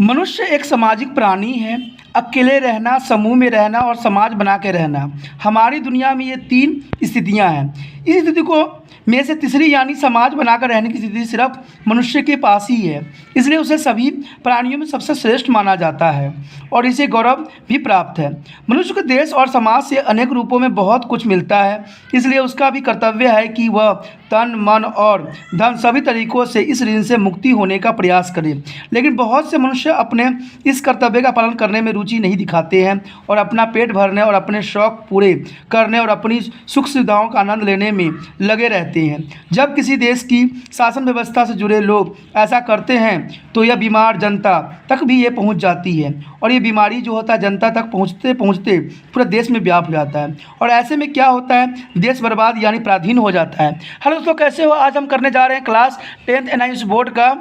मनुष्य एक सामाजिक प्राणी है। अकेले रहना, समूह में रहना और समाज बना के रहना। हमारी दुनिया में ये तीन स्थितियां हैं। इस स्थिति को में से तीसरी यानी समाज बनाकर रहने की स्थिति सिर्फ मनुष्य के पास ही है। इसलिए उसे सभी प्राणियों में सबसे श्रेष्ठ माना जाता है और इसे गौरव भी प्राप्त है। मनुष्य को देश और समाज से अनेक रूपों में बहुत कुछ मिलता है, इसलिए उसका भी कर्तव्य है कि वह तन, मन और धन सभी तरीकों से इस ऋण से मुक्ति होने का प्रयास करे। लेकिन बहुत से मनुष्य अपने इस कर्तव्य का पालन करने में रुचि नहीं दिखाते हैं और अपना पेट भरने और अपने शौक पूरे करने और अपनी सुख सुविधाओं का आनंद लेने में लगे रहते हैं। जब किसी देश की शासन व्यवस्था से जुड़े लोग ऐसा करते हैं तो यह बीमार जनता तक भी ये पहुंच जाती है और ये बीमारी जो होता है जनता तक पहुंचते पहुंचते पूरे देश में व्याप जाता है और ऐसे में क्या होता है, देश बर्बाद यानी पराधीन हो जाता है। हेलो दोस्तों, कैसे हो? आज हम करने जा रहे हैं क्लास 10th एनआईएस बोर्ड का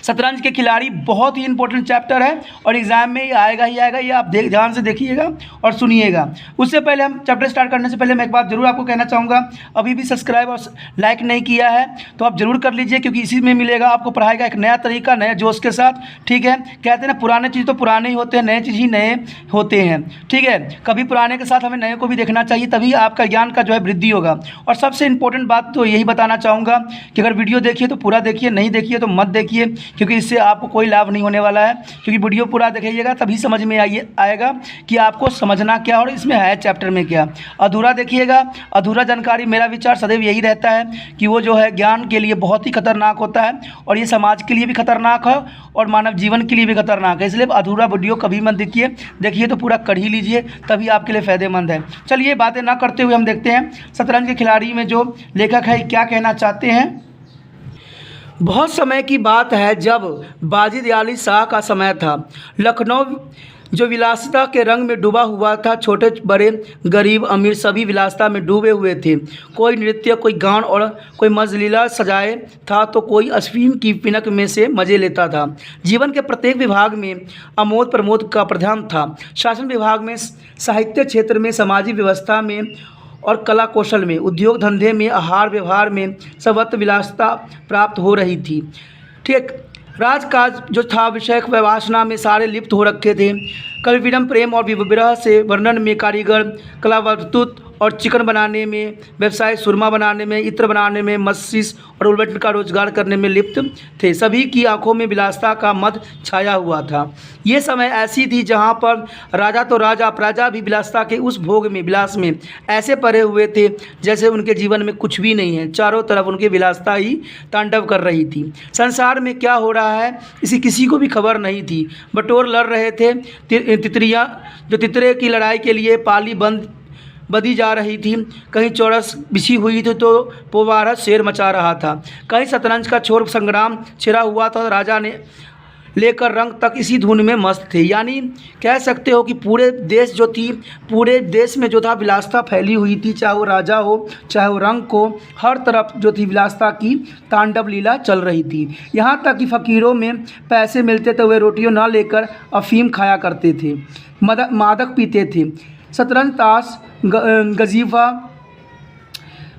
शतरंज के खिलाड़ी। बहुत ही इंपॉर्टेंट चैप्टर है और एग्जाम में ये आएगा ही आएगा। ये आप ध्यान से देखिएगा और सुनिएगा। उससे पहले हम चैप्टर स्टार्ट करने से पहले मैं एक बात जरूर आपको कहना चाहूँगा, अभी भी सब्सक्राइब और लाइक नहीं किया है तो आप जरूर कर लीजिए, क्योंकि इसी में मिलेगा आपको पढ़ाई का एक नया तरीका, नए जोश के साथ। ठीक है, कहते हैं ना पुराने चीज़ तो पुराने ही होते हैं, नए चीज़ ही नए होते हैं। ठीक है, कभी पुराने के साथ हमें नए को भी देखना चाहिए, तभी आपका ज्ञान का जो है वृद्धि होगा। और सबसे इंपॉर्टेंट बात तो यही बताना चाहूँगा कि अगर वीडियो देखिए तो पूरा देखिए, नहीं देखिए तो मत देखिए, क्योंकि इससे आपको कोई लाभ नहीं होने वाला है। क्योंकि वीडियो पूरा देखिएगा तभी समझ में आएगा कि आपको समझना क्या और इसमें है चैप्टर में क्या। अधूरा देखिएगा, अधूरा जानकारी, मेरा विचार सदैव यही रहता है कि वो जो है ज्ञान के लिए बहुत ही खतरनाक होता है और ये समाज के लिए भी खतरनाक है और मानव जीवन के लिए भी खतरनाक है। इसलिए अधूरा वीडियो कभी मत देखिए तो पूरा कर ही लीजिए, तभी आपके लिए फ़ायदेमंद है। चलिए बातें ना करते हुए हम देखते हैं शतरंज के खिलाड़ी में जो लेखक है क्या कहना चाहते हैं। बहुत समय की बात है जब बाजिद अली शाह का समय था। लखनऊ जो विलासिता के रंग में डूबा हुआ था, छोटे बड़े गरीब अमीर सभी विलासिता में डूबे हुए थे। कोई नृत्य, कोई गान और कोई मजलीला सजाए था तो कोई अफीम की पिनक में से मज़े लेता था। जीवन के प्रत्येक विभाग में आमोद प्रमोद का प्रधान था। शासन विभाग में, साहित्य क्षेत्र में, सामाजिक व्यवस्था में और कला कौशल में, उद्योग धंधे में, आहार व्यवहार में सर्वत्र विलासिता प्राप्त हो रही थी। ठीक, राजकाज जो था विषयक वासना में सारे लिप्त हो रखे थे। कविडम प्रेम और विरह से वर्णन में, कारीगर कलावस्तुत और चिकन बनाने में, व्यवसाय सुरमा बनाने में, इत्र बनाने में, मस्जिद और उल्बट का रोजगार करने में लिप्त थे। सभी की आंखों में विलासिता का मद छाया हुआ था। ये समय ऐसी थी जहाँ पर राजा तो राजा, प्रजा भी विलासिता के उस भोग में, विलास में ऐसे पड़े हुए थे जैसे उनके जीवन में कुछ भी नहीं है। चारों तरफ उनकी विलासिता ही तांडव कर रही थी। संसार में क्या हो रहा है इसी किसी को भी खबर नहीं थी। बटोर लड़ रहे थे, तितरियाँ जो तितरे की लड़ाई के लिए पाली बदी जा रही थी। कहीं चौरस बिछी हुई थी तो पोवारा शेर मचा रहा था। कहीं शतरंज का छोर संग्राम छिड़ा हुआ था। राजा ने लेकर रंग तक इसी धुन में मस्त थे। यानी कह सकते हो कि पूरे देश में जो था विलासिता फैली हुई थी। चाहे वो राजा हो, चाहे वो रंग को, हर तरफ जो थी विलासिता की तांडव लीला चल रही थी। यहाँ तक कि फ़कीरों में पैसे मिलते तो वे रोटियों न लेकर अफीम खाया करते थे, मादक पीते थे, शतरंज, ताश, गजीफा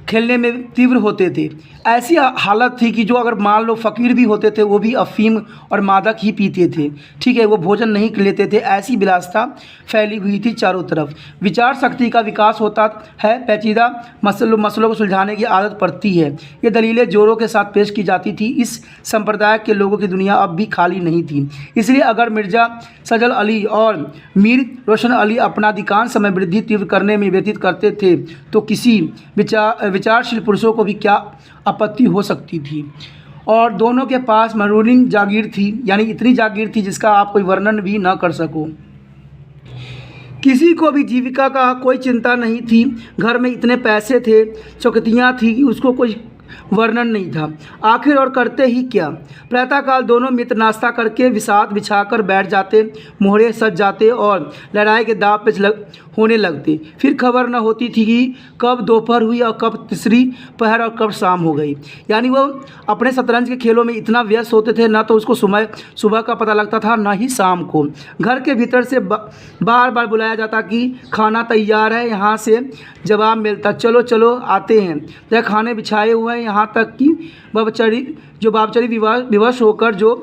खेलने में तीव्र होते थे। ऐसी हालत थी कि जो अगर मान लो फ़कीर भी होते थे वो भी अफीम और मादक ही पीते थे। ठीक है, वो भोजन नहीं लेते थे। ऐसी विलासिता फैली हुई थी चारों तरफ। विचार शक्ति का विकास होता है, पेचीदा मसलों को सुलझाने की आदत पड़ती है। ये दलीलें जोरों के साथ पेश की जाती थी। इस संप्रदाय के लोगों की दुनिया अब भी खाली नहीं थी। इसलिए अगर मिर्ज़ा सजल अली और मीर रोशन अली अपना अधिकांश समय वृद्धि तीव्र करने में व्यतीत करते थे तो किसी विचारशील पुरुषों को भी क्या आपत्ति हो सकती थी। और दोनों के पास मरूनिंग जागीर थी, यानी इतनी जागीर थी जिसका आप कोई वर्णन भी न कर सको। किसी को भी जीविका का कोई चिंता नहीं थी। घर में इतने पैसे थे, चौकतियाँ थी कि उसको कोई वर्णन नहीं था। आखिर और करते ही क्या। प्रातःकाल दोनों मित्र नाश्ता करके विषाद बिछाकर बैठ जाते, मोहरे सज जाते और लड़ाई के दाव पे होने लगते। फिर खबर न होती थी कि कब दोपहर हुई और कब तीसरी पहर और कब शाम हो गई। यानी वो अपने शतरंज के खेलों में इतना व्यस्त होते थे, ना तो उसको सुबह का पता लगता था, ना ही शाम को। घर के भीतर से बार बार बुलाया जाता कि खाना तैयार है। यहाँ से जवाब मिलता, चलो चलो आते हैं। जब खाने बिछाए हुए हैं, यहाँ तक कि बापचरी विवश होकर जो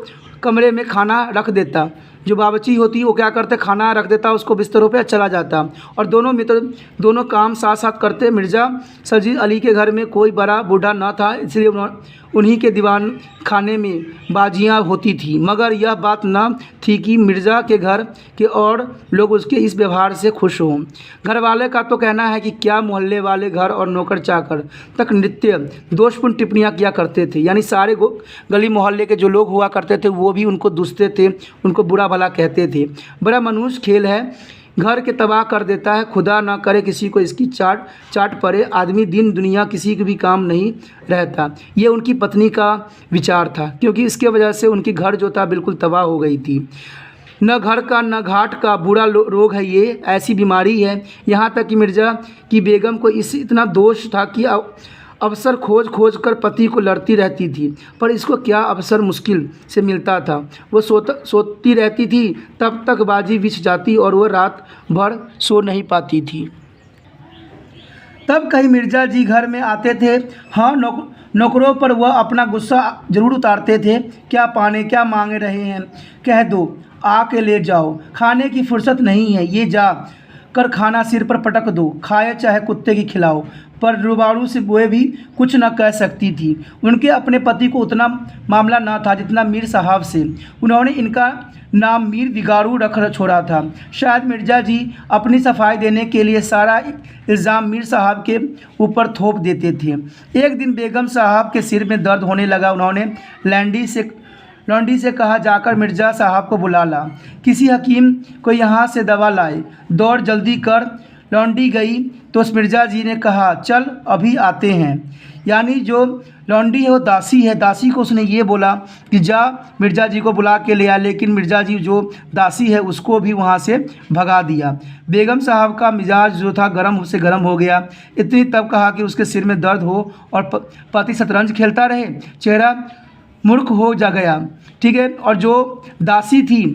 कमरे में खाना रख देता। जो बावर्ची होती वो क्या करते, खाना रख देता, उसको बिस्तरों पे चला जाता। और दोनों मित्र दोनों काम साथ साथ करते। मिर्ज़ा सरजीत अली के घर में कोई बड़ा बूढ़ा न था, इसलिए उन्हीं के दीवान खाने में बाजियाँ होती थी। मगर यह बात न थी कि मिर्ज़ा के घर के और लोग उसके इस व्यवहार से खुश हों। घर वाले का तो कहना है कि क्या मोहल्ले वाले घर और नौकर चाकर तक नित्य दोषपूर्ण टिप्पणियाँ किया करते थे। यानी सारे गली मोहल्ले के जो लोग हुआ करते थे वो भी उनको दुसते थे, उनको बुरा भला कहते थे। बड़ा मनुष्य खेल है, घर के तबाह कर देता है। खुदा ना करे किसी को इसकी चाट पड़े। आदमी दिन दुनिया किसी के भी काम नहीं रहता। ये उनकी पत्नी का विचार था, क्योंकि इसके वजह से उनकी घर जो था बिल्कुल तबाह हो गई थी। न घर का न घाट का बुरा रोग है, ये ऐसी बीमारी है। यहाँ तक कि मिर्ज़ा की बेगम को इस इतना दोष था कि अवसर खोज कर पति को लड़ती रहती थी, पर इसको क्या अवसर मुश्किल से मिलता था। वो सोती रहती थी, तब तक बाजी बिछ जाती और वह रात भर सो नहीं पाती थी। तब कहीं मिर्ज़ा जी घर में आते थे। हाँ, नौकरों पर वह अपना गुस्सा ज़रूर उतारते थे। क्या पाने क्या मांग रहे हैं, कह दो, आके ले जाओ। खाने की फुर्सत नहीं है, ये जा कर खाना सिर पर पटक दो, खाए चाहे कुत्ते की खिलाओ। पर रुबारू से वो भी कुछ न कह सकती थी। उनके अपने पति को उतना मामला न था जितना मीर साहब से। उन्होंने इनका नाम मीर बिगाड़ू रख छोड़ा था। शायद मिर्ज़ा जी अपनी सफाई देने के लिए सारा इल्ज़ाम मीर साहब के ऊपर थोप देते थे। एक दिन बेगम साहब के सिर में दर्द होने लगा। उन्होंने लौंडी से कहा, जाकर मिर्ज़ा साहब को बुला ला, किसी हकीम को यहाँ से दवा लाए। दौड़ जल्दी कर लौंडी गई तो उस मिर्ज़ा जी ने कहा, चल अभी आते हैं। यानी जो लौंडी है वो दासी है। दासी को उसने ये बोला कि जा मिर्ज़ा जी को बुला के ले आ, लेकिन मिर्ज़ा जी जो दासी है उसको भी वहाँ से भगा दिया। बेगम साहब का मिजाज जो था गर्म से गर्म हो गया। इतनी तब कहा कि उसके सिर में दर्द हो और पति शतरंज खेलता रहे, चेहरा मूर्ख हो जा गया। ठीक है। और जो दासी थी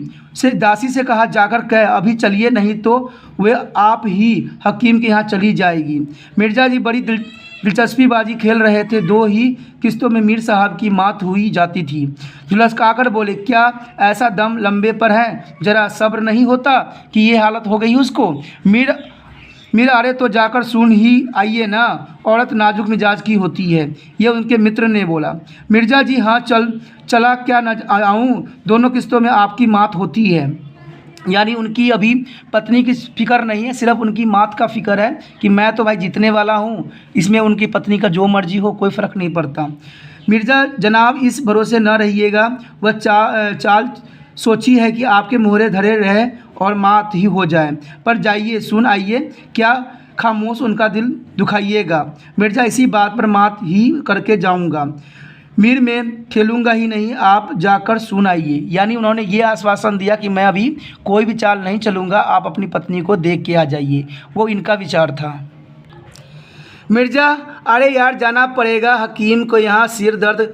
दासी से कहा, जाकर कह अभी चलिए, नहीं तो वे आप ही हकीम के यहाँ चली जाएगी। मिर्ज़ा जी बड़ी दिलचस्पी बाजी खेल रहे थे। 2 ही किस्तों में मीर साहब की मात हुई जाती थी। झुलसकाकर बोले, क्या ऐसा दम लंबे पर है, ज़रा सब्र नहीं होता कि ये हालत हो गई उसको। मीर अरे तो जाकर सुन ही आइए ना, औरत नाजुक मिजाज की होती है, ये उनके मित्र ने बोला। मिर्ज़ा जी, हाँ चला क्या न आऊँ, दोनों किस्तों में आपकी मात होती है। यानी उनकी अभी पत्नी की फ़िक्र नहीं है, सिर्फ उनकी मात का फ़िक्र है कि मैं तो भाई जीतने वाला हूँ, इसमें उनकी पत्नी का जो मर्जी हो कोई फ़र्क नहीं पड़ता। मिर्ज़ा जनाब, इस भरोसे न रहिएगा, वह चाल सोची है कि आपके मोहरे धरे रहे और मात ही हो जाए। पर जाइए, सुन आइए, क्या खामोश उनका दिल दुखाइएगा। मिर्ज़ा, इसी बात पर मात ही करके जाऊंगा। मीर में खेलूंगा ही नहीं, आप जाकर सुन आइए। यानी उन्होंने ये आश्वासन दिया कि मैं अभी कोई भी चाल नहीं चलूँगा, आप अपनी पत्नी को देख के आ जाइए। वो इनका विचार था। मिर्ज़ा, अरे यार जाना पड़ेगा, हकीम को यहाँ सिर दर्द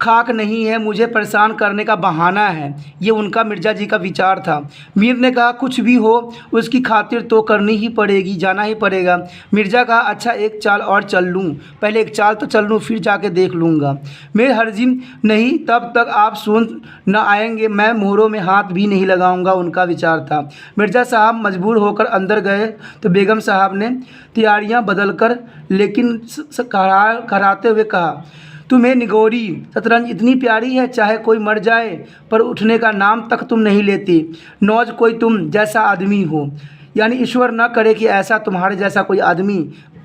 खाक नहीं है, मुझे परेशान करने का बहाना है। ये उनका मिर्ज़ा जी का विचार था। मीर ने कहा, कुछ भी हो उसकी खातिर तो करनी ही पड़ेगी, जाना ही पड़ेगा। मिर्ज़ा कहा, अच्छा एक चाल और चल लूँ, पहले एक चाल तो चल लूँ, फिर जाके देख लूँगा। मेरे हर्जिम नहीं, तब तक आप सुन न आएंगे मैं मोहरों में हाथ भी नहीं लगाऊंगा, उनका विचार था। मिर्ज़ा साहब मजबूर होकर अंदर गए तो बेगम साहब ने तैयारियाँ बदल कर लेकिन कराते हुए कहा, तुम्हें निगोरी शतरंज इतनी प्यारी है, चाहे कोई मर जाए पर उठने का नाम तक तुम नहीं लेती। नौज कोई तुम जैसा आदमी हो, यानी ईश्वर न करे कि ऐसा तुम्हारे जैसा कोई आदमी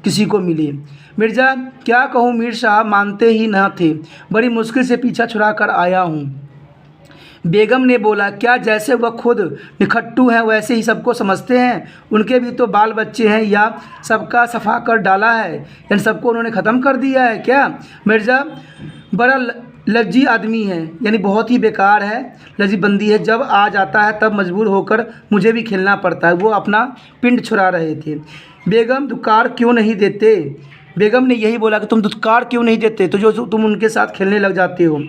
किसी को मिले। मिर्ज़ा, क्या कहूँ, मीर साहब मानते ही न थे, बड़ी मुश्किल से पीछा छुड़ा कर आया हूँ। बेगम ने बोला, क्या जैसे वह खुद निखट्टू हैं वैसे ही सबको समझते हैं, उनके भी तो बाल बच्चे हैं, या सबका सफा कर डाला है, यानी सबको उन्होंने ख़त्म कर दिया है क्या। मिर्ज़ा बड़ा लज्जी आदमी है, यानी बहुत ही बेकार है, लज्जीबंदी है, जब आ जाता है तब मजबूर होकर मुझे भी खेलना पड़ता है। वो अपना पिंड छुड़ा रहे थे। बेगम, दुकार क्यों नहीं देते, बेगम ने यही बोला कि तुम दुत्कार क्यों नहीं देते, तो जो तुम उनके साथ खेलने लग जाते हो।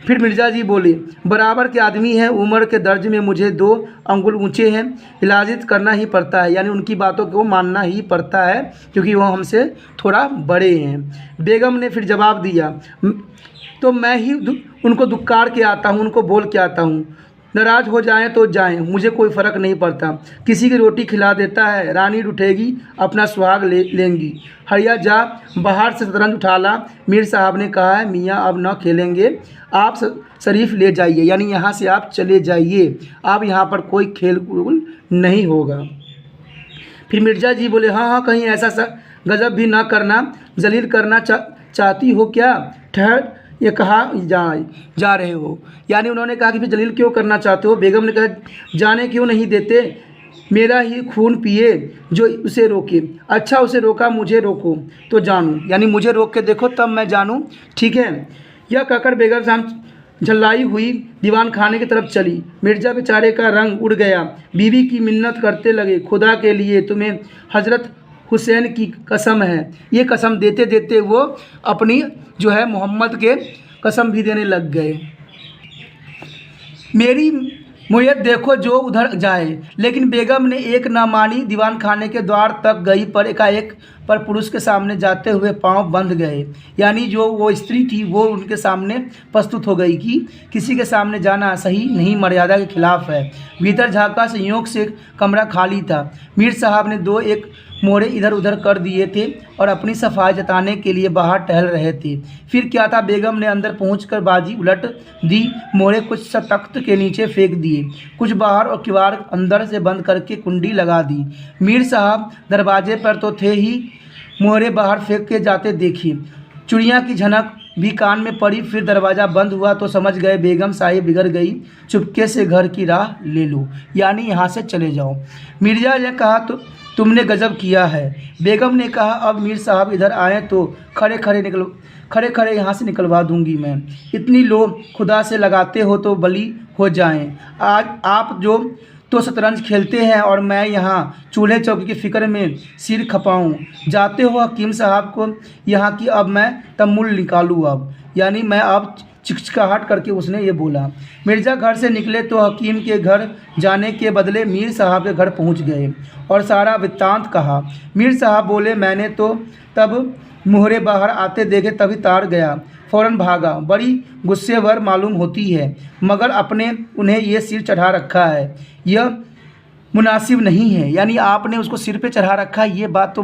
फिर मिर्ज़ा जी बोले, बराबर के आदमी हैं, उम्र के दर्ज में मुझे 2 अंगुल ऊँचे हैं, इलाजित करना ही पड़ता है, यानी उनकी बातों को मानना ही पड़ता है क्योंकि वो हमसे थोड़ा बड़े हैं। बेगम ने फिर जवाब दिया, तो मैं ही उनको दुत्कार के आता हूँ, उनको बोल के आता हूँ, नाराज़ हो जाएं तो जाएं, मुझे कोई फ़र्क नहीं पड़ता। किसी की रोटी खिला देता है, रानी उठेगी, अपना सुहाग लेंगी। हरिया जा बाहर से शतरंज उठा ला। मीर साहब ने कहा है, मियाँ अब न खेलेंगे, आप शरीफ ले जाइए, यानी यहाँ से आप चले जाइए, आप यहाँ पर कोई खेल कूद नहीं होगा। फिर मिर्ज़ा जी बोले, हाँ हाँ, कहीं ऐसा गजब भी ना करना, जलील करना चाहती हो क्या? ठहर, ये कहाँ जा रहे हो? यानी उन्होंने कहा कि फिर जलील क्यों करना चाहते हो? बेगम ने कहा, जाने क्यों नहीं देते, मेरा ही खून पिए जो उसे रोके। अच्छा, उसे रोका, मुझे रोको तो जानूँ, यानी मुझे रोक के देखो तब मैं जानूँ, ठीक है? यह कहकर बेगम साहब झल्लाई हुई दीवान खाने की तरफ चली। मिर्ज़ा बेचारे का रंग उड़ गया। बीवी की मिन्नत करते लगे, खुदा के लिए तुम्हें हजरत हुसैन की कसम है। ये कसम देते देते वो अपनी जो है मोहम्मद के कसम भी देने लग गए। मेरी मुयत देखो जो उधर जाए। लेकिन बेगम ने एक ना मानी, दीवान खाने के द्वार तक गई, पर एकाएक पर पुरुष के सामने जाते हुए पांव बंध गए। यानी जो वो स्त्री थी वो उनके सामने प्रस्तुत हो गई कि किसी के सामने जाना सही नहीं, मर्यादा के खिलाफ है। भीतर झांका, संयोग से कमरा खाली था। मीर साहब ने 2-1 मोड़े इधर उधर कर दिए थे और अपनी सफाई जताने के लिए बाहर टहल रहे थे। फिर क्या था, बेगम ने अंदर पहुंचकर बाजी उलट दी। मोड़े कुछ तख्त के नीचे फेंक दिए, कुछ बाहर और किवाड़ अंदर से बंद करके कुंडी लगा दी। मीर साहब दरवाजे पर तो थे ही, मोहरे बाहर फेंक के जाते देखी। चुड़िया की झनक भी कान में पड़ी। फिर दरवाज़ा बंद हुआ तो समझ गए बेगम साहिब बिगड़ गई। चुपके से घर की राह ले लो, यानी यहाँ से चले जाओ। मिर्ज़ा ने कहा, तो तुमने गजब किया है। बेगम ने कहा, अब मीर साहब इधर आए तो खड़े खड़े यहाँ से निकलवा दूंगी मैं। इतनी लो खुदा से लगाते हो तो बली हो जाएं। आज आप जो तो शतरंज खेलते हैं और मैं यहाँ चूल्हे चौकी की फ़िक्र में सिर खपाऊँ। जाते हो हकीम साहब को यहाँ की, अब मैं तमुल निकालूँ अब, यानी मैं अब चिकचिकाहट करके उसने ये बोला। मिर्ज़ा घर से निकले तो हकीम के घर जाने के बदले मीर साहब के घर पहुंच गए और सारा वृत्तांत कहा। मीर साहब बोले, मैंने तो तब मोहरे बाहर आते देखे तभी तार गया, फ़ौरन भागा। बड़ी गुस्सेवर मालूम होती है, मगर अपने उन्हें ये सिर चढ़ा रखा है, यह मुनासिब नहीं है। यानी आपने उसको सिर पे चढ़ा रखा है, ये बात तो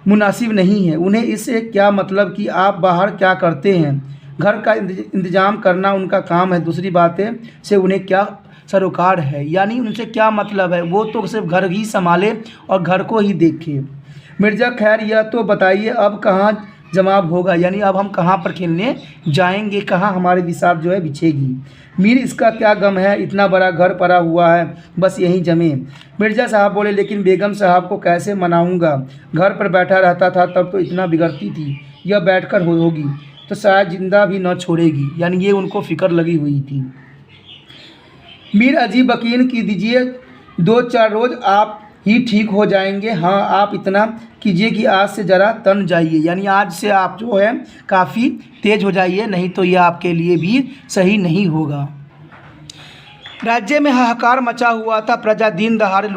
मुनासिब नहीं है। उन्हें इससे क्या मतलब कि आप बाहर क्या करते हैं, घर का इंतजाम करना उनका काम है, दूसरी बातें से उन्हें क्या सरोकार है, यानी उनसे क्या मतलब है, वो तो सिर्फ घर ही संभाले और घर को ही देखे। मिर्ज़ा, खैर यह तो बताइए अब कहाँ जमाब होगा, यानी अब हम कहाँ पर खेलने जाएंगे, कहाँ हमारी बिसात जो है बिछेगी। मीर, इसका क्या गम है, इतना बड़ा घर पड़ा हुआ है, बस यहीं जमे। मिर्ज़ा साहब बोले, लेकिन बेगम साहब को कैसे मनाऊंगा, घर पर बैठा रहता था तब तो इतना बिगड़ती थी, यह बैठकर होगी तो शायद जिंदा भी न छोड़ेगी, यानी ये उनको फ़िक्र लगी हुई थी। मीर, अजीब यकीन की दीजिए, 2-4 रोज़ आप ही ठीक हो जाएंगे। हाँ, आप इतना कीजिए कि आज से ज़रा तन जाइए, यानी आज से आप जो है काफ़ी तेज़ हो जाइए, नहीं तो यह आपके लिए भी सही नहीं होगा। राज्य में हाहाकार मचा हुआ था। प्रजा दिन दहाड़े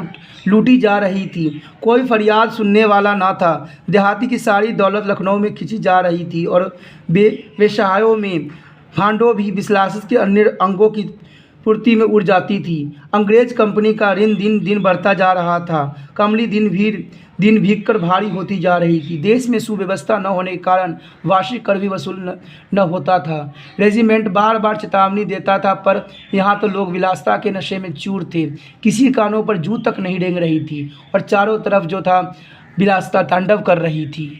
लूटी जा रही थी, कोई फरियाद सुनने वाला ना था। देहाती की सारी दौलत लखनऊ में खिंची जा रही थी और बेसहायों में भांडों भी विश्लासित के अन्य अंगों की पूर्ति में उड़ जाती थी। अंग्रेज कंपनी का ऋण दिन दिन बढ़ता जा रहा था। कमली दिन भीग कर भारी होती जा रही थी। देश में सुव्यवस्था न होने के कारण वार्षिक कर भी वसूल न होता था। रेजिमेंट बार बार चेतावनी देता था, पर यहाँ तो लोग विलासिता के नशे में चूर थे। किसी कानों पर जू तक नहीं रेंग रही थी और चारों तरफ जो था विलासिता तांडव कर रही थी।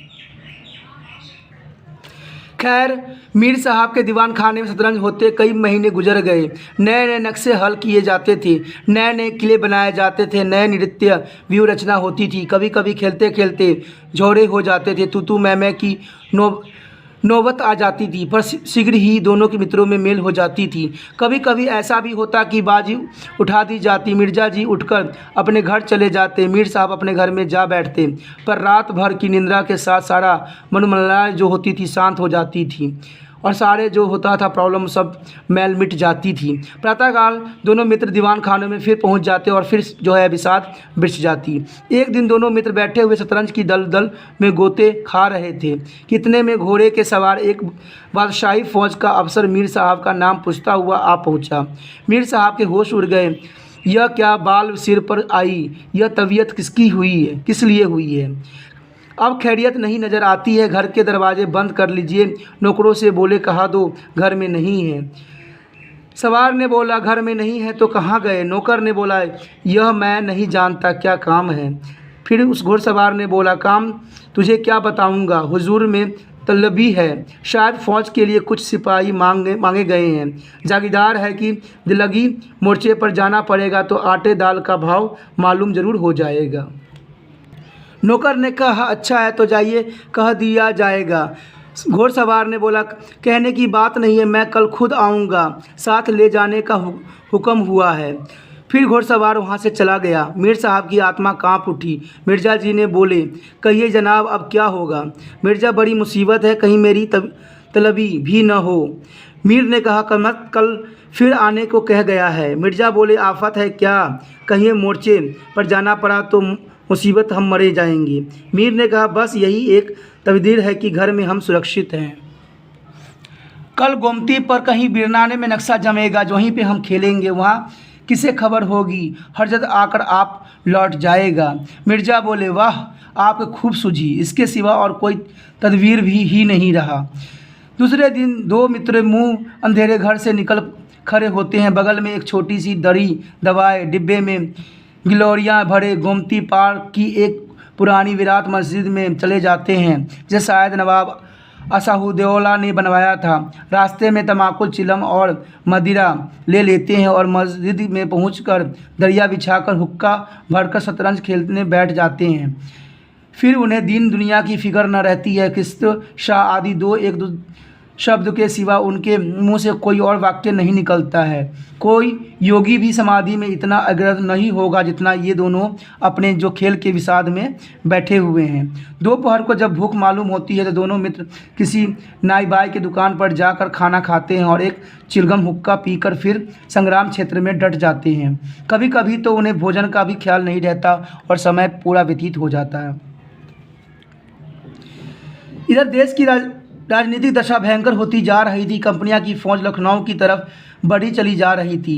खैर, मीर साहब के दीवान खाने में शतरंज होते कई महीने गुजर गए। नए नए नक्शे हल किए जाते थे, नए नए किले बनाए जाते थे, नए नृत्य व्यूह रचना होती थी। कभी कभी खेलते खेलते झोड़े हो जाते थे। तू मैं की नौबत आ जाती थी, पर शीघ्र ही दोनों के मित्रों में मेल हो जाती थी। कभी कभी ऐसा भी होता कि बाजी उठा दी जाती। मिर्ज़ा जी उठकर अपने घर चले जाते, मीर साहब अपने घर में जा बैठते, पर रात भर की निंद्रा के साथ सारा मनोमलाय जो होती थी शांत हो जाती थी और सारे जो होता था प्रॉब्लम सब मैल मिट जाती थी। प्रातःकाल दोनों मित्र दीवान खानों में फिर पहुंच जाते और फिर जो है विषाद बिछ जाती। एक दिन दोनों मित्र बैठे हुए शतरंज की दलदल में गोते खा रहे थे। कितने में घोड़े के सवार एक बादशाही फौज का अफसर मीर साहब का नाम पूछता हुआ आ पहुंचा। मीर साहब के होश उड़ गए। यह क्या बाल सिर पर आई, यह तबीयत किसकी हुई है, किस लिए हुई है? अब खैरियत नहीं नज़र आती है, घर के दरवाजे बंद कर लीजिए। नौकरों से बोले कहा दो घर में नहीं है। सवार ने बोला घर में नहीं है तो कहाँ गए? नौकर ने बोला यह मैं नहीं जानता, क्या काम है? फिर उस घुड़सवार ने बोला काम तुझे क्या बताऊंगा, हुजूर में तलबी है, शायद फ़ौज के लिए कुछ सिपाही मांगे गए हैं। जागीरदार है कि दिल्लगी मोर्चे पर जाना पड़ेगा तो आटे दाल का भाव मालूम ज़रूर हो जाएगा। नौकर ने कहा अच्छा है तो जाइए, कह दिया जाएगा। घोड़सवार ने बोला कहने की बात नहीं है, मैं कल खुद आऊँगा, साथ ले जाने का हुक्म हुआ है। फिर घोड़सवार वहाँ से चला गया। मीर साहब की आत्मा कांप उठी। मिर्ज़ा जी ने बोले कहिए जनाब अब क्या होगा? मिर्ज़ा बड़ी मुसीबत है, कहीं मेरी तलबी भी न हो। मीर ने कहा कल फिर आने को कह गया है। मिर्ज़ा बोले आफत है क्या, कहीं मोर्चे पर जाना पड़ा तो मुसीबत हम मरे जाएंगे। मीर ने कहा बस यही एक तकदीर है कि घर में हम सुरक्षित हैं। कल गोमती पर कहीं बिरनाने में नक्शा जमेगा, जो वहीं पे हम खेलेंगे, वहाँ किसे खबर होगी? हरजत आकर आप लौट जाएगा। मिर्ज़ा बोले वाह आप खूब सूझी, इसके सिवा और कोई तदबीर भी ही नहीं रहा। दूसरे दिन दो मित्र मुंह अंधेरे घर से निकल खड़े होते हैं। बगल में एक छोटी सी दरी दवाए डिब्बे में गिलोरियाँ भरे गोमती पार्क की एक पुरानी विराट मस्जिद में चले जाते हैं, जिसे शायद नवाब असाहुद्दौला ने बनवाया था। रास्ते में तमाकुल चिलम और मदिरा ले लेते हैं और मस्जिद में पहुंचकर दरिया बिछाकर हुक्का भरकर शतरंज खेलने बैठ जाते हैं। फिर उन्हें दीन दुनिया की फिक्र न रहती है। किस्त शाह आदि दो एक दो शब्द के सिवा उनके मुंह से कोई और वाक्य नहीं निकलता है। कोई योगी भी समाधि में इतना अग्रसर नहीं होगा जितना ये दोनों अपने जो खेल के विषाद में बैठे हुए हैं। दोपहर को जब भूख मालूम होती है तो दोनों मित्र किसी नाई बाई की दुकान पर जाकर खाना खाते हैं और एक चिलगम हुक्का पीकर फिर संग्राम क्षेत्र में डट जाते हैं। कभी कभी तो उन्हें भोजन का भी ख्याल नहीं रहता और समय पूरा व्यतीत हो जाता है। इधर देश की राजनीतिक दशा भयंकर होती जा रही थी। कंपनियां की फौज लखनऊ की तरफ बढ़ी चली जा रही थी।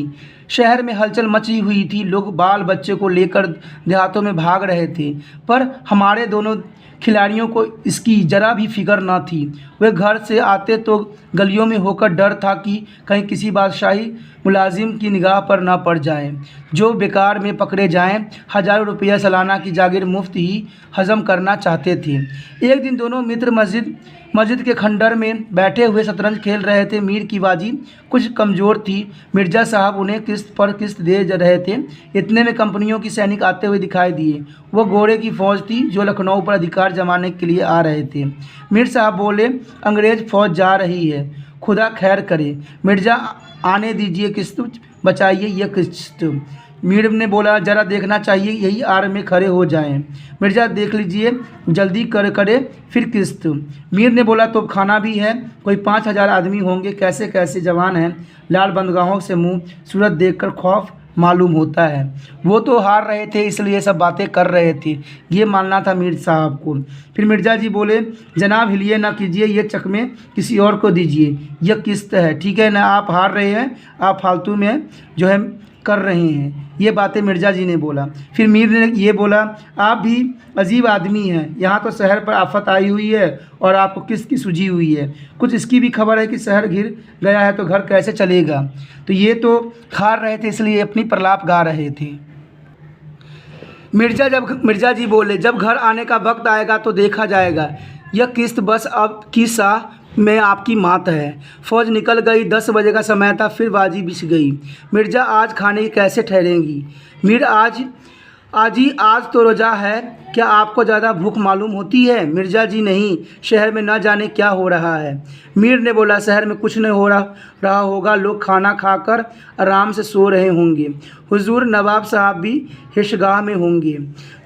शहर में हलचल मची हुई थी। लोग बाल बच्चे को लेकर देहातों में भाग रहे थे, पर हमारे दोनों खिलाड़ियों को इसकी जरा भी फिक्र न थी। वे घर से आते तो गलियों में होकर डर था कि कहीं किसी बादशाही मुलाजिम की निगाह पर न पड़ जाएं, जो बेकार में पकड़े जाएं। हज़ारों रुपया सालाना की जागीर मुफ्त ही हजम करना चाहते थे। एक दिन दोनों मित्र मस्जिद के खंडर में बैठे हुए शतरंज खेल रहे थे। मीर की बाजी कुछ कमज़ोर थी। मिर्ज़ा साहब उन्हें किस्त पर किस्त दे रहे थे। इतने में कंपनियों की सैनिक आते हुए दिखाई दिए। वो घोड़े की फ़ौज थी जो लखनऊ पर अधिकार जमाने के लिए आ रहे थे। मीर साहब बोले अंग्रेज़ फ़ौज जा रही है, खुदा खैर करे। मिर्ज़ा आने दीजिए, किस्त बचाइए यह किस्त। मीर ने बोला जरा देखना चाहिए, यही आड़ में खड़े हो जाएं। मिर्ज़ा देख लीजिए, जल्दी करे फिर किस्त। मीर ने बोला तो खाना भी है, कोई 5000 आदमी होंगे, कैसे कैसे जवान हैं। लाल बंदगाहों से मुंह सूरत देखकर खौफ मालूम होता है। वो तो हार रहे थे इसलिए सब बातें कर रहे थे, ये मानना था मीर साहब को। फिर मिर्ज़ा जी बोले जनाब हिलिए ना कीजिए, ये चकमे किसी और को दीजिए, यह किस्त है, ठीक है ना? आप हार रहे हैं, आप फालतू में जो है कर रहे हैं। ये बातें मिर्ज़ा जी ने बोला। फिर मीर ने ये बोला आप भी अजीब आदमी हैं, यहाँ तो शहर पर आफत आई हुई है और आपको किसकी सूझी हुई है? कुछ इसकी भी खबर है कि शहर घिर गया है तो घर कैसे चलेगा? तो ये तो हार रहे थे इसलिए अपनी प्रलाप गा रहे थे। मिर्ज़ा जी बोले जब घर आने का वक्त आएगा तो देखा जाएगा, यह किस्त बस अब की शाह में आपकी मात है। फ़ौज निकल गई, 10 बजे का समय था, फिर बाजी बिछ गई। मिर्ज़ा आज खाने की कैसे ठहरेंगी? मीर आज आजी आज तो रोज़ा है, क्या आपको ज़्यादा भूख मालूम होती है? मिर्ज़ा जी नहीं, शहर में न जाने क्या हो रहा है। मीर ने बोला शहर में कुछ नहीं हो रहा होगा, लोग खाना खाकर आराम से सो रहे होंगे। हुजूर नवाब साहब भी हिशगाह में होंगे।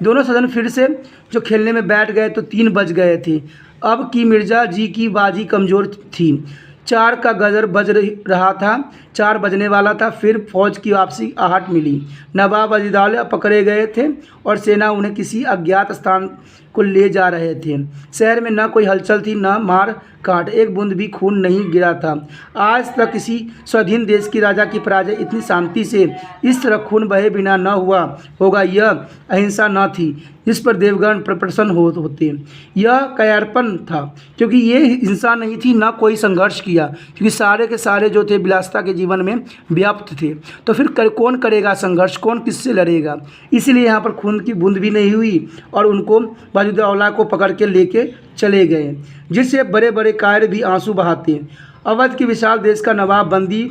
दोनों सजन फिर से जो खेलने में बैठ गए तो 3 बज गए थे। अब की मिर्ज़ा जी की बाजी कमज़ोर थी। 4 का गजर बज रहा था, 4 बजने वाला था। फिर फौज की वापसी आहट मिली। नवाब अजीदौला पकड़े गए थे और सेना उन्हें किसी अज्ञात स्थान को ले जा रहे थे। शहर में न कोई हलचल थी, न मार काट, एक बूंद भी खून नहीं गिरा था। आज तक किसी स्वाधीन देश की राजा की पराजय इतनी शांति से, इस तरह खून बहे बिना न हुआ होगा। यह अहिंसा न थी जिस पर देवगण प्रसन्न होते, यह कायरपन था, क्योंकि ये हिंसा नहीं थी। न कोई संघर्ष किया, क्योंकि सारे के सारे जो थे विलासिता के जीवन में व्याप्त थे। तो फिर कौन करेगा संघर्ष, कौन किससे लड़ेगा? इसलिए यहाँ पर खून की बूंद भी नहीं हुई और उनको बाजुद्दौला को पकड़ के लेके चले गए, जिससे बड़े बड़े कायर भी आंसू बहाते। अवध के विशाल देश का नवाब बंदी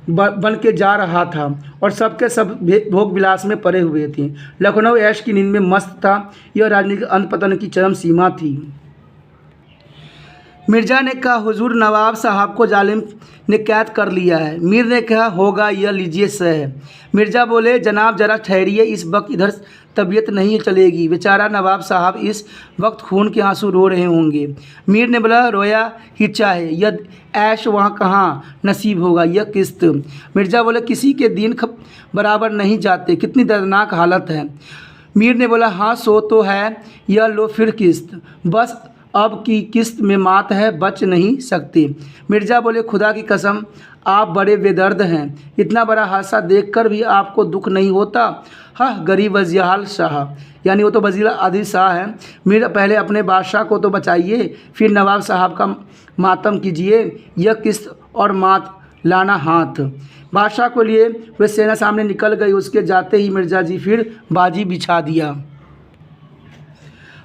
बन के जा रहा था और सबके सब भोग विलास में पड़े हुए थे। लखनऊ ऐश की नींद में मस्त था। यह राजनीतिक अंत पतन की चरम सीमा थी। मिर्ज़ा ने कहा हुजूर नवाब साहब को जालिम ने कैद कर लिया है। मीर ने कहा होगा, यह लीजिए सह। मिर्ज़ा बोले जनाब ज़रा ठहरिए, इस वक्त इधर तबीयत नहीं चलेगी। बेचारा नवाब साहब इस वक्त खून के आंसू रो रहे होंगे। मीर ने बोला रोया ही चाहे, यह ऐश वहाँ कहाँ नसीब होगा, यह किस्त। मिर्ज़ा बोले किसी के दिन बराबर नहीं जाते, कितनी दर्दनाक हालत है। मीर ने बोला हाँ सो तो है, यह लो फिर किस्त। बस अब की किस्त में मात है, बच नहीं सकते। मिर्ज़ा बोले खुदा की कसम आप बड़े बेदर्द हैं, इतना बड़ा हादसा देखकर भी आपको दुख नहीं होता। हाँ गरीब वज़ीर शाह, यानी वो तो वज़ीर आदिल शाह हैं। मीर पहले अपने बादशाह को तो बचाइए, फिर नवाब साहब का मातम कीजिए। यह किस्त और मात लाना हाथ। बादशाह को लिए वे सेना सामने निकल गई। उसके जाते ही मिर्ज़ा जी फिर बाजी बिछा दिया।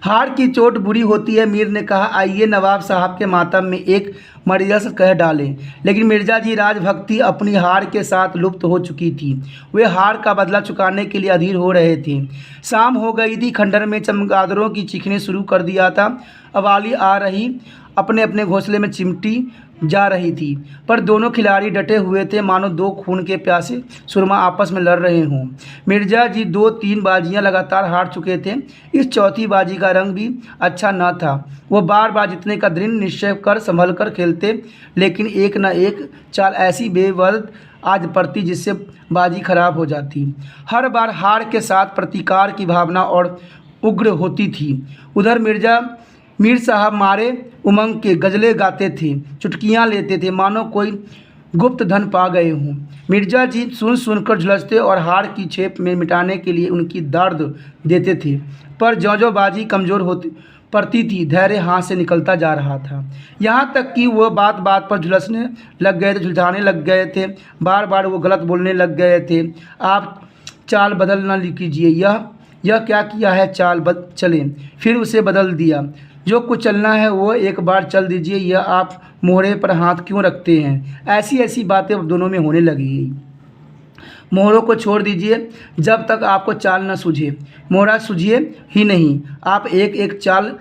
हार की चोट बुरी होती है। मीर ने कहा आइए नवाब साहब के मातम में एक मर्यादा कह डालें। लेकिन मिर्ज़ा जी राजभक्ति अपनी हार के साथ लुप्त हो चुकी थी। वे हार का बदला चुकाने के लिए अधीर हो रहे थे। शाम हो गई थी। खंडर में चमगादड़ों की चीखने शुरू कर दिया था। अवाली आ रही अपने अपने घोंसले में चिमटी जा रही थी, पर दोनों खिलाड़ी डटे हुए थे, मानो 2 खून के प्यासे सुरमा आपस में लड़ रहे हों। मिर्ज़ा जी 2-3 बाजियां लगातार हार चुके थे। इस चौथी बाजी का रंग भी अच्छा न था। वो बार बार जीतने का दृढ़ निश्चय कर संभल कर खेलते, लेकिन एक न एक चाल ऐसी बेवजह आज पड़ती जिससे बाजी खराब हो जाती। हर बार हार के साथ प्रतिकार की भावना और उग्र होती थी। उधर मीर साहब मारे उमंग के गज़लें गाते थे, चुटकियां लेते थे, मानो कोई गुप्त धन पा गए हों। मिर्ज़ा जी सुनकर झुलसते और हार की छेप में मिटाने के लिए उनकी दर्द देते थे। पर ज्यों-ज्यों बाजी कमज़ोर होती पड़ती थी, धैर्य हाथ से निकलता जा रहा था। यहाँ तक कि वह बात बात पर झुलसने लग गए थे, झुलझाने लग गए थे। बार बार वो गलत बोलने लग गए थे। आप चाल बदल न कीजिए, यह क्या किया है, चाल चलें। फिर उसे बदल दिया। जो कुछ चलना है वो एक बार चल दीजिए, यह आप मोहरे पर हाथ क्यों रखते हैं? ऐसी ऐसी बातें अब दोनों में होने लगी। मोहरों को छोड़ दीजिए जब तक आपको चाल न सूझे। मोहरा सूझिए ही नहीं, आप एक एक चाल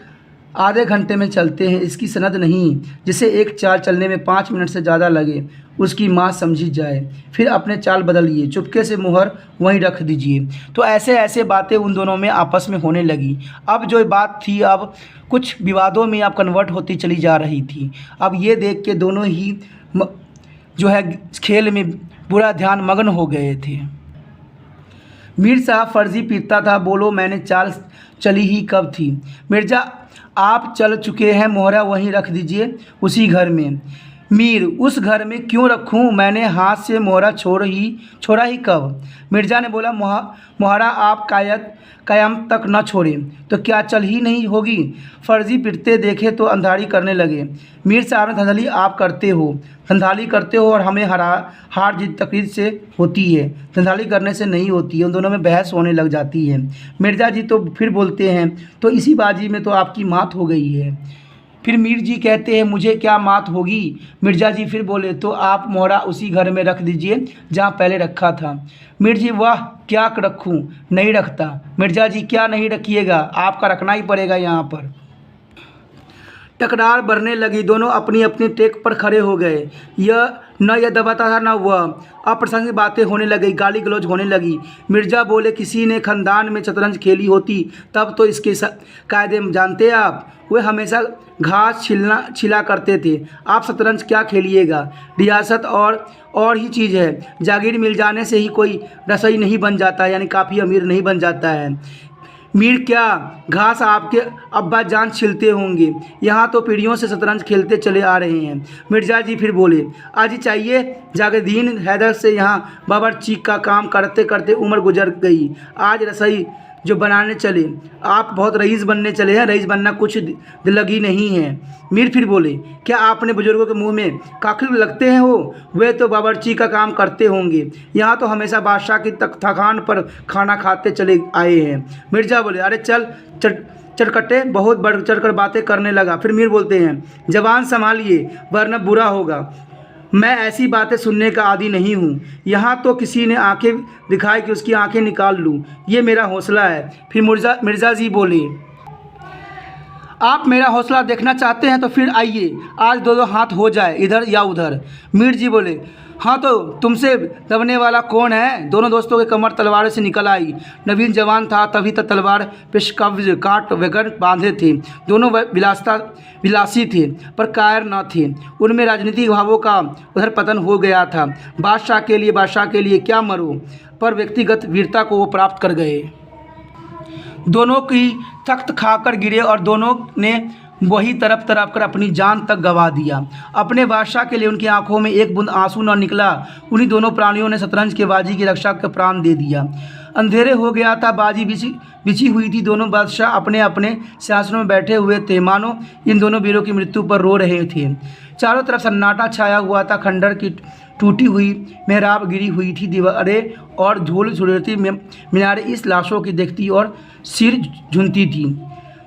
आधे घंटे में चलते हैं, इसकी सनद नहीं। जिसे एक चाल चलने में 5 मिनट से ज़्यादा लगे उसकी माँ समझी जाए। फिर अपने चाल बदलिए, चुपके से मोहर वहीं रख दीजिए। तो ऐसे ऐसे बातें उन दोनों में आपस में होने लगी। अब जो बात थी अब कुछ विवादों में अब कन्वर्ट होती चली जा रही थी। अब ये देख के दोनों ही जो है खेल में पूरा ध्यान मग्न हो गए थे। मीर साहब फर्जी पीटता था, बोलो मैंने चाल चली ही कब थी? मिर्ज़ा आप चल चुके हैं, मोहरा वहीं रख दीजिए, उसी घर में। मीर उस घर में क्यों रखूं? मैंने हाथ से मोहरा छोड़ा ही कब? मिर्ज़ा ने बोला मोहरा आप कायम तक न छोड़ें तो क्या चल ही नहीं होगी? फर्जी पिटते देखे तो अंधारी करने लगे। मीर साहब ने धंधली आप करते हो, धंधाली करते हो और हमें हार जीत तकरीर से होती है, धंधाली करने से नहीं होती है। उन दोनों में बहस होने लग जाती है। मिर्ज़ा जी तो फिर बोलते हैं तो इसी बाजी में तो आपकी मात हो गई है। फिर मीर जी कहते हैं मुझे क्या मात होगी। मिर्ज़ा जी फिर बोले तो आप मोहरा उसी घर में रख दीजिए जहाँ पहले रखा था। मीर जी वाह क्या रखूँ, नहीं रखता। मिर्ज़ा जी क्या नहीं रखिएगा, आपका रखना ही पड़ेगा यहाँ पर। टकरार बढ़ने लगी, दोनों अपनी अपनी टेक पर खड़े हो गए। यह दबाता था न वह। अप्रासंगिक बातें होने लगी, गाली गलौज होने लगी। मिर्ज़ा बोले किसी ने खानदान में शतरंज खेली होती तब तो इसके कायदे जानते आप। वे हमेशा घास छिला करते थे, आप शतरंज क्या खेलिएगा। रियासत और ही चीज़ है, जागीर मिल जाने से ही कोई रसोई नहीं बन जाता, यानी काफ़ी अमीर नहीं बन जाता है। मीर क्या घास आपके अब्बा जान छिलते होंगे, यहाँ तो पीढ़ियों से शतरंज खेलते चले आ रहे हैं। मिर्ज़ा जी फिर बोले आज ही चाहिए। जागीरदीन हैदर से यहाँ बावर्ची का काम करते करते उम्र गुजर गई, आज रसोई जो बनाने चले। आप बहुत रईस बनने चले हैं, रईस बनना कुछ लगी नहीं है। मीर फिर बोले क्या आपने बुजुर्गों के मुंह में काखिल लगते हैं हो, वे तो बावर्ची का काम करते होंगे, यहाँ तो हमेशा बादशाह की थकान पर खाना खाते चले आए हैं। मिर्ज़ा बोले अरे चल चटकटे बहुत बढ़ चढ़कर बातें करने लगा। फिर मीर बोलते हैं जवान संभालिए वरना बुरा होगा, मैं ऐसी बातें सुनने का आदी नहीं हूँ। यहाँ तो किसी ने आंखें दिखाई कि उसकी आंखें निकाल लूँ, ये मेरा हौसला है। फिर मिर्ज़ा जी बोले आप मेरा हौसला देखना चाहते हैं तो फिर आइए, आज दो हाथ हो जाए इधर या उधर। मीर जी बोले हाँ तो तुमसे दबने वाला कौन है। दोनों दोस्तों के कमर तलवार से निकल आई। नवीन जवान था तभी तक तलवार पेशकब्ज काट वगैरह बांधे थे। दोनों विलासी थे पर कायर न थे, उनमें राजनीतिक भावों का उधर पतन हो गया था। बादशाह के लिए क्या मरो, पर व्यक्तिगत वीरता को वो प्राप्त कर गए। दोनों की तख्त खाकर गिरे और दोनों ने वही तरफ कर अपनी जान तक गंवा दिया। अपने बादशाह के लिए उनकी आंखों में एक बूंद आंसू न निकला। उन्हीं दोनों प्राणियों ने शतरंज के बाजी की रक्षा का प्राण दे दिया। अंधेरे हो गया था, बाजी बिछी हुई थी। दोनों बादशाह अपने अपने सिंहासनों में बैठे हुए थे, मानो इन दोनों वीरों की मृत्यु पर रो रहे थे। चारों तरफ सन्नाटा छाया हुआ था। खंडर की टूटी हुई मेहराब गिरी हुई थी, दीवारें और धूल झुलती मीनारें इस लाशों की देखती और सिर झुनती थी।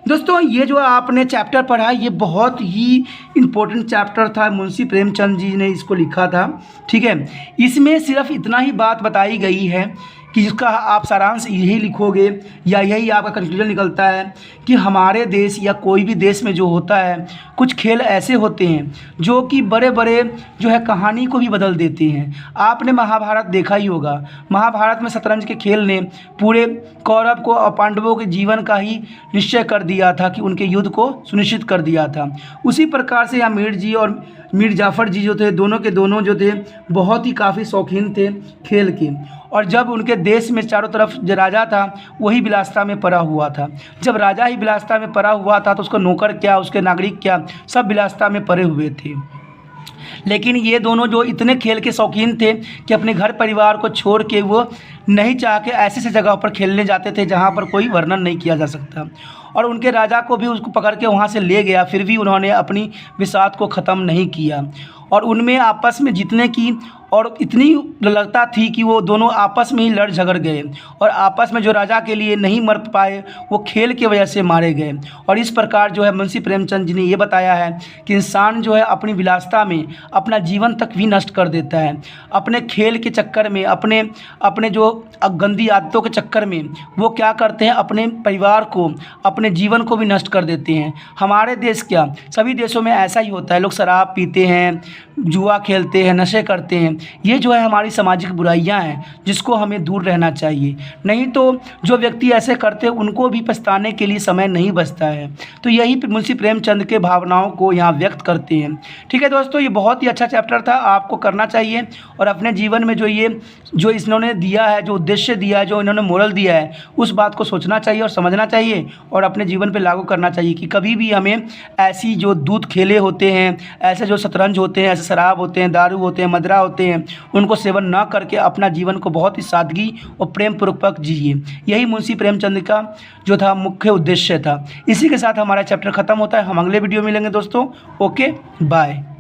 दोस्तों ये जो आपने चैप्टर पढ़ा ये बहुत ही इम्पोर्टेंट चैप्टर था, मुंशी प्रेमचंद जी ने इसको लिखा था। ठीक है, इसमें सिर्फ इतना ही बात बताई गई है कि जिसका आप सारांश यही लिखोगे या यही आपका कंक्लूजन निकलता है कि हमारे देश या कोई भी देश में जो होता है कुछ खेल ऐसे होते हैं जो कि बड़े बड़े जो है कहानी को भी बदल देते हैं। आपने महाभारत देखा ही होगा, महाभारत में शतरंज के खेल ने पूरे कौरव को और पांडवों के जीवन का ही निश्चय कर दिया था कि उनके युद्ध को सुनिश्चित कर दिया था। उसी प्रकार से यहाँ मीर जी और मीर जाफ़र जी जो थे दोनों के दोनों जो थे बहुत ही काफ़ी शौकीन थे खेल के। और जब उनके देश में चारों तरफ जो राजा था वही विलासिता में पड़ा हुआ था। जब राजा ही विलासिता में पड़ा हुआ था तो उसका नौकर क्या, उसके नागरिक क्या, सब विलासिता में पड़े हुए थे। लेकिन ये दोनों जो इतने खेल के शौकीन थे कि अपने घर परिवार को छोड़ के वो नहीं चाह के ऐसे जगह पर खेलने जाते थे जहाँ पर कोई वर्णन नहीं किया जा सकता। और उनके राजा को भी उसको पकड़ के वहाँ से ले गया, फिर भी उन्होंने अपनी विषाद को ख़त्म नहीं किया। और उनमें आपस में जीतने की और इतनी लगता थी कि वो दोनों आपस में ही लड़ झगड़ गए और आपस में जो राजा के लिए नहीं मर पाए वो खेल की वजह से मारे गए। और इस प्रकार जो है मुंशी प्रेमचंद जी ने ये बताया है कि इंसान जो है अपनी विलासिता में अपना जीवन तक भी नष्ट कर देता है। अपने खेल के चक्कर में, अपने जो गंदी आदतों के चक्कर में वो क्या करते हैं, अपने परिवार को, अपने जीवन को भी नष्ट कर देते हैं। हमारे देश क्या, सभी देशों में ऐसा ही होता है। लोग शराब पीते हैं, जुआ खेलते हैं, नशे करते हैं। ये जो है हमारी सामाजिक बुराइयां हैं जिसको हमें दूर रहना चाहिए। नहीं तो जो व्यक्ति ऐसे करते हैं उनको भी पछताने के लिए समय नहीं बचता है। तो यही मुंशी प्रेमचंद के भावनाओं को यहाँ व्यक्त करते हैं। ठीक है दोस्तों, ये बहुत ही अच्छा चैप्टर था, आपको करना चाहिए और अपने जीवन में जो इन्होंने दिया है, जो उद्देश्य दिया है, जो इन्होंने मोरल दिया है, उस बात को सोचना चाहिए और समझना चाहिए और अपने जीवन पर लागू करना चाहिए कि कभी भी हमें ऐसी जो दूध खेले होते हैं, ऐसे जो शतरंज होते हैं, ऐसे शराब होते हैं, दारू होते हैं, मदरा होते हैं, उनको सेवन ना करके अपना जीवन को बहुत ही सादगी और प्रेम पूर्वक जिए। यही मुंशी प्रेमचंद का जो था मुख्य उद्देश्य था। इसी के साथ हमारा चैप्टर खत्म होता है। हम अगले वीडियो में मिलेंगे दोस्तों। Okay, bye.